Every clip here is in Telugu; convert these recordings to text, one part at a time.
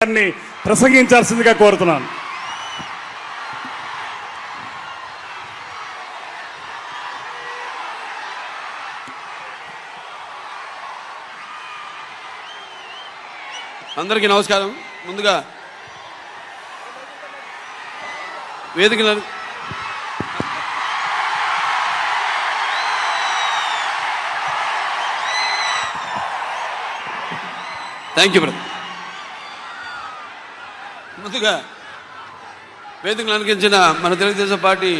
గారిని ప్రసంగించాల్సిందిగా కోరుతున్నాను. అందరికీ నమస్కారం. ముందుగా వేదిక థ్యాంక్ యూ బ్రదర్. ముందుగా వేదికలు అలంకరించిన మన తెలుగుదేశం పార్టీ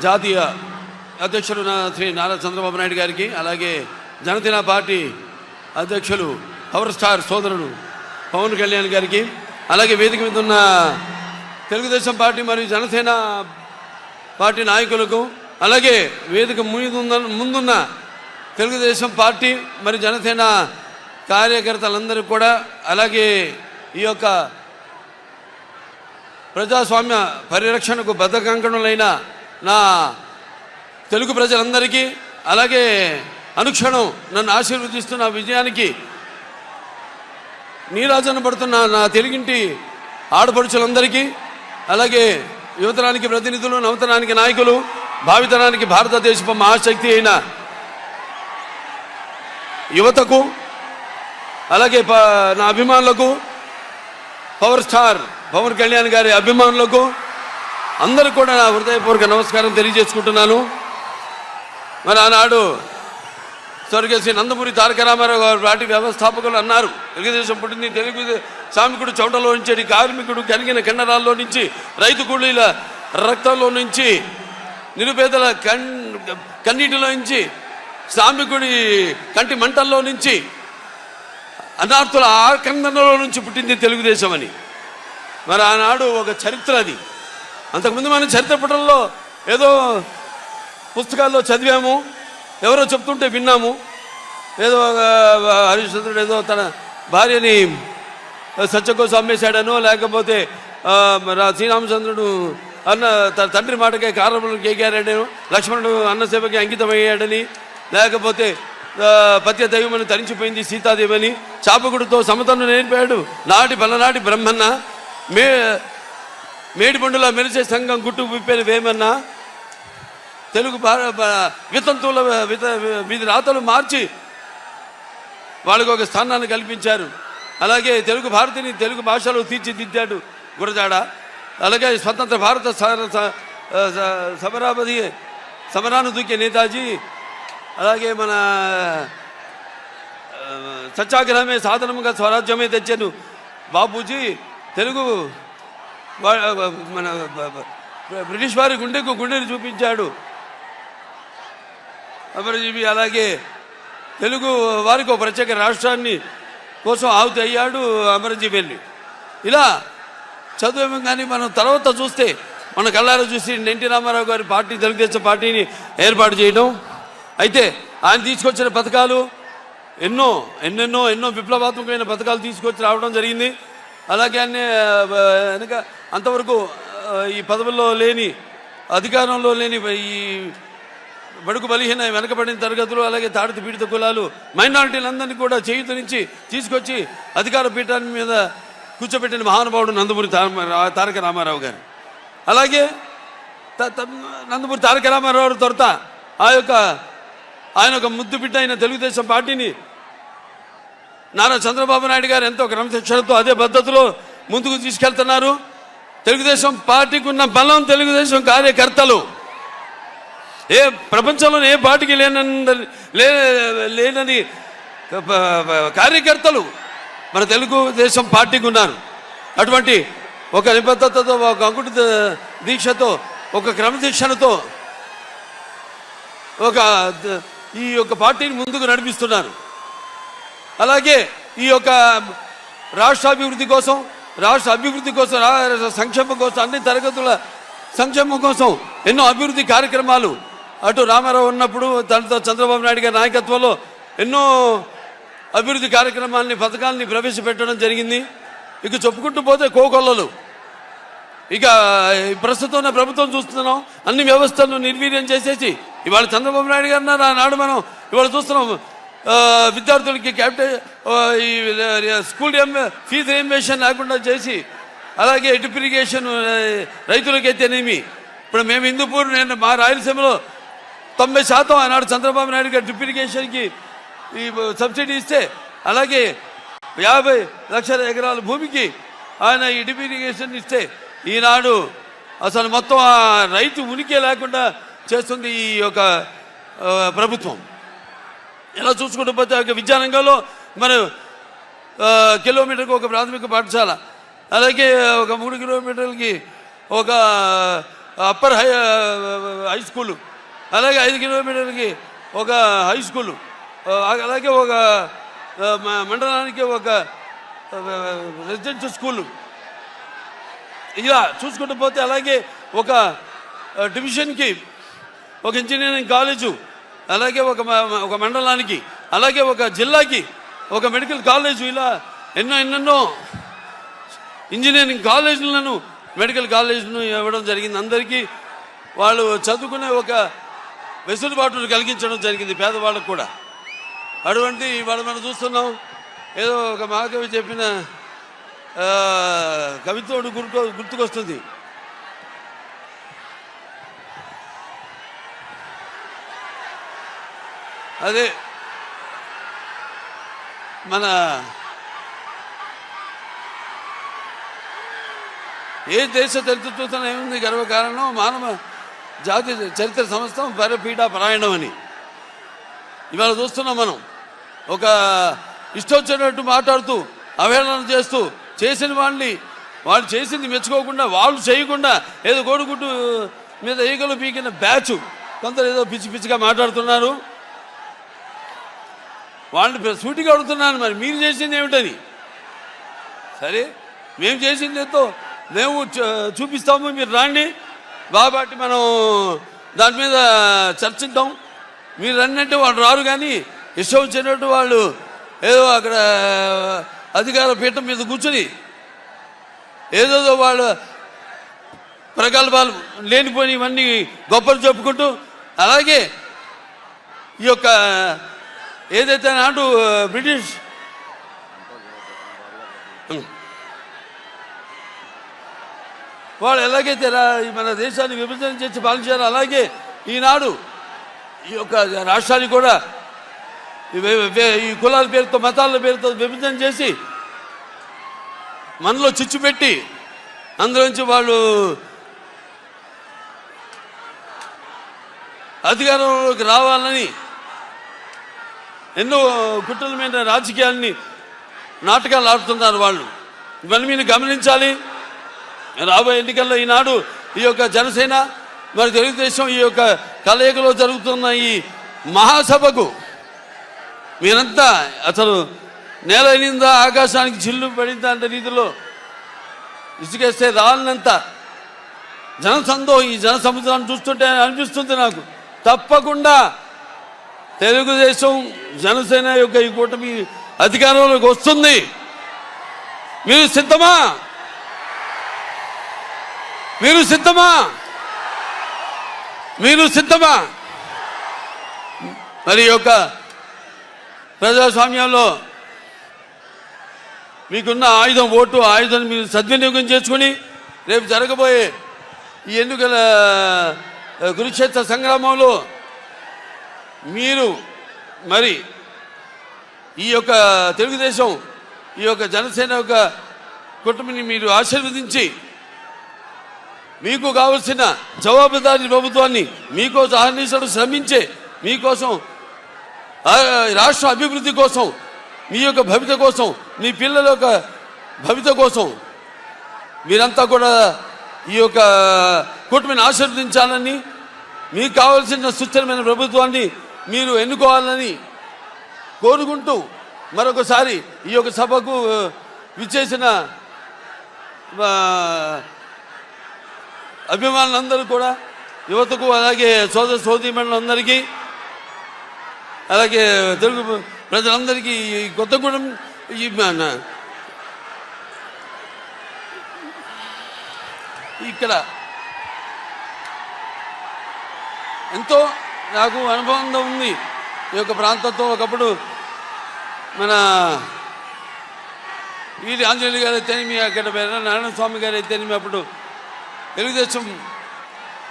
జాతీయ అధ్యక్షుడు శ్రీ నారా చంద్రబాబు నాయుడు గారికి, అలాగే జనసేన పార్టీ అధ్యక్షులు పవర్ స్టార్ సోదరుడు పవన్ కళ్యాణ్ గారికి, అలాగే వేదిక మీద ఉన్న తెలుగుదేశం పార్టీ మరియు జనసేన పార్టీ నాయకులకు, అలాగే వేదిక ముందున్న తెలుగుదేశం పార్టీ మరియు జనసేన కార్యకర్తలందరికీ కూడా, అలాగే ఈ యొక్క ప్రజాస్వామ్య పరిరక్షణకు బద్ధకంకణులైన నా తెలుగు ప్రజలందరికీ, అలాగే అనుక్షణం నన్ను ఆశీర్వదిస్తున్న విజయానికి నీరాజన పడుతున్న నా తెలుగింటి ఆడపడుచులందరికీ, అలాగే యువతరానికి ప్రతినిధులు, నవతరానికి నాయకులు, భావితరానికి భారతదేశపు మహాశక్తి అయిన యువతకు, అలాగే నా అభిమానులకు, పవర్ స్టార్ పవన్ కళ్యాణ్ గారి అభిమానులకు అందరూ కూడా నా హృదయపూర్వక నమస్కారం తెలియజేసుకుంటున్నాను. మరి ఆనాడు స్వర్గశ్రీ నందమూరి తారక రామారావు గారు పార్టీ వ్యవస్థాపకులు అన్నారు, తెలుగుదేశం పుట్టింది తెలుగు శ్రామికుడు చౌటలో నుంచి, కార్మికుడు కనిగిన కిన్నరాల్లో నుంచి, రైతు కూలీల రక్తంలో నుంచి, నిరుపేదల కన్నీటిలో నుంచి, శ్రామికుడి కంటి మంటల్లో నుంచి, అనార్థుల ఆకందనలో నుంచి పుట్టింది తెలుగుదేశం అని. మరి ఆనాడు ఒక చరిత్ర అది. అంతకుముందు మనం చరిత్ర పుటంలో ఏదో పుస్తకాల్లో చదివాము, ఎవరో చెప్తుంటే విన్నాము. ఏదో హరిశ్చంద్రుడు ఏదో తన భార్యని సత్య కోసం అమ్మేశాడనో, లేకపోతే శ్రీరామచంద్రుడు తన తండ్రి మాటకే కారణములు కేకారాడనో, లక్ష్మణుడు అన్నసేవకి అంకితమయ్యాడని, లేకపోతే పత్య దైవమని తరించిపోయింది సీతాదేవని, చాపకుడితో సమతను నేర్పాడు నాటి పలనాటి బ్రహ్మన్న, మేడి పండులా మెరిసే సంఘం గుట్టు విప్పేది వేమన్నా, తెలుగు వితంతువుల వీధి రాతలు మార్చి వాళ్ళకు ఒక స్థానాన్ని కల్పించారు. అలాగే తెలుగు భారతిని తెలుగు భాషలో తీర్చిదిద్దాడు గురజాడ. అలాగే స్వతంత్ర భారత సమరాను దూకే నేతాజీ, అలాగే మన సత్యాగ్రహమే సాధనముగా స్వరాజ్యమే తెచ్చాను బాపూజీ, తెలుగు మన బ్రిటిష్ వారి గుండెని చూపించాడు అమరజీవి. అలాగే తెలుగు వారికి ఒక ప్రత్యేక రాష్ట్రాన్ని కోసం ఆహుతి అయ్యాడు అమరజీవి వెళ్ళి. ఇలా చదువు కానీ మనం తర్వాత చూస్తే మన కళ్ళారా చూసి ఎన్టీ రామారావు గారి పార్టీ తెలుగుదేశం పార్టీని ఏర్పాటు చేయడం. అయితే ఆయన తీసుకొచ్చిన పథకాలు ఎన్నో విప్లవాత్మకమైన పథకాలు తీసుకొచ్చి రావడం జరిగింది. అలాగే వెనక అంతవరకు ఈ పదవుల్లో లేని, అధికారంలో లేని ఈ బడుగు బలహీన వెనకబడిన తరగతులు, అలాగే తాడిత పీడిత కులాలు, మైనారిటీలందరినీ కూడా చేయూత నుంచి తీసుకొచ్చి అధికార పీఠాన్ని మీద కూర్చోబెట్టిన మహానుభావుడు నందమూరి తారక రామారావు గారు. అలాగే నందమూరి తారక రామారావు తర్వాత ఆయన ఒక ముద్దు బిడ్డ అయిన తెలుగుదేశం పార్టీని నారా చంద్రబాబు నాయుడు గారు ఎంతో క్రమశిక్షణతో అదే పద్ధతిలో ముందుకు తీసుకెళ్తున్నారు. తెలుగుదేశం పార్టీకి ఉన్న బలం తెలుగుదేశం కార్యకర్తలు. ఏ ప్రపంచంలో ఏ పార్టీకి లేనని కార్యకర్తలు మన తెలుగుదేశం పార్టీకి ఉన్నారు. అటువంటి ఒక నిబద్ధతతో, ఒక అంకుట దీక్షతో, ఒక క్రమశిక్షణతో ఈ యొక్క పార్టీని ముందుకు నడిపిస్తున్నారు. అలాగే ఈ యొక్క రాష్ట్ర అభివృద్ధి కోసం, సంక్షేమం కోసం, అన్ని తరగతుల సంక్షేమం కోసం ఎన్నో అభివృద్ధి కార్యక్రమాలు అటు రామారావు ఉన్నప్పుడు దానితో చంద్రబాబు నాయుడు గారి నాయకత్వంలో ఎన్నో అభివృద్ధి కార్యక్రమాలని, పథకాలని ప్రవేశపెట్టడం జరిగింది. ఇక చెప్పుకుంటూ పోతే కోకొల్లలు. ఇక ప్రస్తుతం ఉన్న ప్రభుత్వం చూస్తున్నాం, అన్ని వ్యవస్థలను నిర్వీర్యం చేసేసి ఇవాళ చంద్రబాబు నాయుడు గారు నాడు మనం ఇవాళ చూస్తున్నాం విద్యార్థులకి ఈ స్కూల్ ఫీజు రియంబర్స్మెంట్ లేకుండా చేసి, అలాగే డ్రిప్ ఇరిగేషన్ రైతులకైతేనేమి, ఇప్పుడు మేము హిందూపూర్, నేను మా రాయలసీమలో 90% ఆనాడు చంద్రబాబు నాయుడు గారు డ్రిప్ ఇరిగేషన్కి ఈ సబ్సిడీ ఇస్తే, అలాగే 50 లక్షల ఎకరాల భూమికి ఆయన ఈ డ్రిప్ ఇరిగేషన్ ఇస్తే, ఈనాడు అసలు మొత్తం ఆ రైతు ఉనికి లేకుండా చేస్తుంది ఈ యొక్క ప్రభుత్వం. ఇలా చూసుకుంటూ పోతే విద్యారంగంలో మనం కిలోమీటర్కి ఒక ప్రాథమిక పాఠశాల, అలాగే ఒక 3 కిలోమీటర్లకి ఒక అప్పర్ హై స్కూలు, అలాగే 5 కిలోమీటర్లకి ఒక హై స్కూలు, అలాగే ఒక మండలానికి ఒక రెసిడెన్షియల్ స్కూలు. ఇలా చూసుకుంటూ పోతే అలాగే ఒక డివిజన్కి ఒక ఇంజనీరింగ్ కాలేజు, అలాగే ఒక మండలానికి, అలాగే ఒక జిల్లాకి ఒక మెడికల్ కాలేజు, ఇలా ఎన్నెన్నో ఇంజనీరింగ్ కాలేజీలను, మెడికల్ కాలేజీలను ఇవ్వడం జరిగింది. అందరికీ వాళ్ళు చదువుకునే ఒక వెసులుబాటును కలిగించడం జరిగింది పేదవాళ్ళకు కూడా. అటువంటి ఇవాళ మనం చూస్తున్నాం, ఏదో ఒక మహాకవి చెప్పిన కవిత్వం గుర్తుకొస్తుంది. అదే మన ఏ దేశ చరిత్ర చూస్తున్నా ఏముంది గర్వకారణం, మానవ జాతి చరిత్ర సమస్తం పరపీఠ పరాయణం అని. ఇవాళ చూస్తున్నాం మనం, ఒక ఇష్టం వచ్చినట్టు మాట్లాడుతూ అవహేళన చేస్తూ చేసిన వాళ్ళని, వాళ్ళు చేసింది మెచ్చుకోకుండా, వాళ్ళు చేయకుండా ఏదో కోడిగుడ్డు మీద ఈగలు పీకిన బ్యాచ్ కొందరు ఏదో పిచ్చి పిచ్చిగా మాట్లాడుతున్నారు. వాళ్ళని సూటిగా అడుగుతున్నాను, మరి మీరు చేసింది ఏమిటని. సరే, మేము చేసింది ఎంతో మేము చూపిస్తాము, మీరు రాండి బాబాటి మనం దాని మీద చర్చిద్దాం. మీరు రండి వాళ్ళు రారు, కానీ ఇష్టం వచ్చినట్టు వాళ్ళు ఏదో అక్కడ అధికార పీఠం మీద కూర్చుని ఏదేదో వాళ్ళ ప్రగల్భాలు లేనిపోయి ఇవన్నీ గొప్పలు చెప్పుకుంటూ, అలాగే ఈ యొక్క ఏదైతే నాటు బ్రిటిష్ వాళ్ళు ఎలాగైతే మన దేశాన్ని విభజన చేసి పాలించారో, అలాగే ఈనాడు ఈ యొక్క రాష్ట్రాన్ని కూడా ఈ కులాల పేరుతో, మతాల పేరుతో విభజన చేసి మనలో చిచ్చు పెట్టి అందులోంచి వాళ్ళు అధికారంలోకి రావాలని ఎన్నో కుట్రలమైన రాజకీయాల్ని, నాటకాలు ఆడుతున్నారు వాళ్ళు. ఇవన్నీ మీరు గమనించాలి. రాబోయే ఎన్నికల్లో ఈనాడు ఈ యొక్క జనసేన మరి తెలుగుదేశం ఈ యొక్క కలయికలో జరుగుతున్న ఈ మహాసభకు మీరంతా అసలు నేల అయినిందా, ఆకాశానికి చిల్లు పడిందా అంటే రీతిలో ఇసుకేస్తే రాలినంత జనసందోహం, ఈ జన సముద్రాన్ని చూస్తుంటే అనిపిస్తుంది నాకు. తప్పకుండా తెలుగుదేశం జనసేన యొక్క ఈ కూటమి అధికారంలోకి వస్తుంది. మీరు సిద్ధమా? మీరు సిద్ధమా? మీరు సిద్ధమా? మరి యొక్క ప్రజాస్వామ్యంలో మీకున్న ఆయుధం ఓటు, ఆయుధాన్ని మీరు సద్వినియోగం చేసుకుని రేపు జరగబోయే ఈ ఎన్నికల కురుక్షేత్ర సంగ్రామంలో మీరు మరి ఈ యొక్క తెలుగుదేశం, ఈ యొక్క జనసేన యొక్క కుటుంబాన్ని మీరు ఆశీర్వదించి మీకు కావలసిన జవాబుదారీ ప్రభుత్వాన్ని మీకోసం అహర్నిశలు శ్రమించే, మీకోసం రాష్ట్ర అభివృద్ధి కోసం, మీ యొక్క భవిత కోసం, మీ పిల్లల యొక్క భవిత కోసం మీరంతా కూడా ఈ యొక్క కూటమిని ఆశీర్వదించాలని, మీకు కావలసిన సుస్థిరమైన ప్రభుత్వాన్ని మీరు ఎన్నుకోవాలని కోరుకుంటూ మరొకసారి ఈ యొక్క సభకు విచ్చేసిన అభిమానులందరూ కూడా, యువతకు, అలాగే సోదర సోదరీమణులందరికీ, అలాగే తెలుగు ప్రజలందరికీ కొత్తగూడెం ఇక్కడ ఎంతో నాకు అనుబంధం ఉంది. ఈ యొక్క ప్రాంతంతో ఒకప్పుడు మన వీరి ఆంజనేయులు గారు అయితేనేమి, అక్కడ నారాయణ స్వామి గారు అయితేనేమి, అప్పుడు తెలుగుదేశం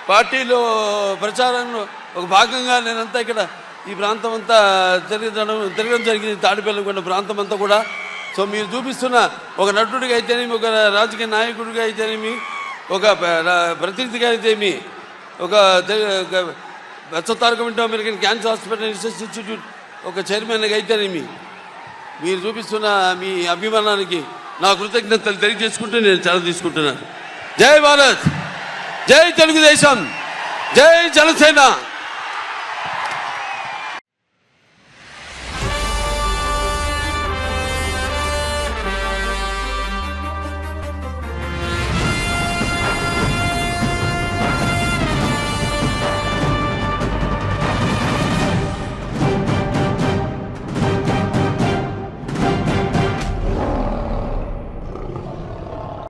పార్టీలో ప్రచారంలో ఒక భాగంగా నేనంతా ఇక్కడ ఈ ప్రాంతం అంతా తిరగడం జరిగింది, తాడిపల్లిగొండ ప్రాంతం అంతా కూడా. సో మీరు చూపిస్తున్న ఒక నటుడిగా అయితేనేమి, ఒక రాజకీయ నాయకుడిగా అయితేనేమి, ఒక ప్రతినిధిగా అయితేమి, ఒక Taraka American cancer hospital research institute ఒక చైర్మన్గా అయితేనేమి, మీరు చూపిస్తున్న మీ అభిమానానికి నా కృతజ్ఞతలు తెలియజేసుకుంటూ నేను సెలవు తీసుకుంటున్నాను. జై భారత్, జై తెలుగుదేశం, జై జనసేన.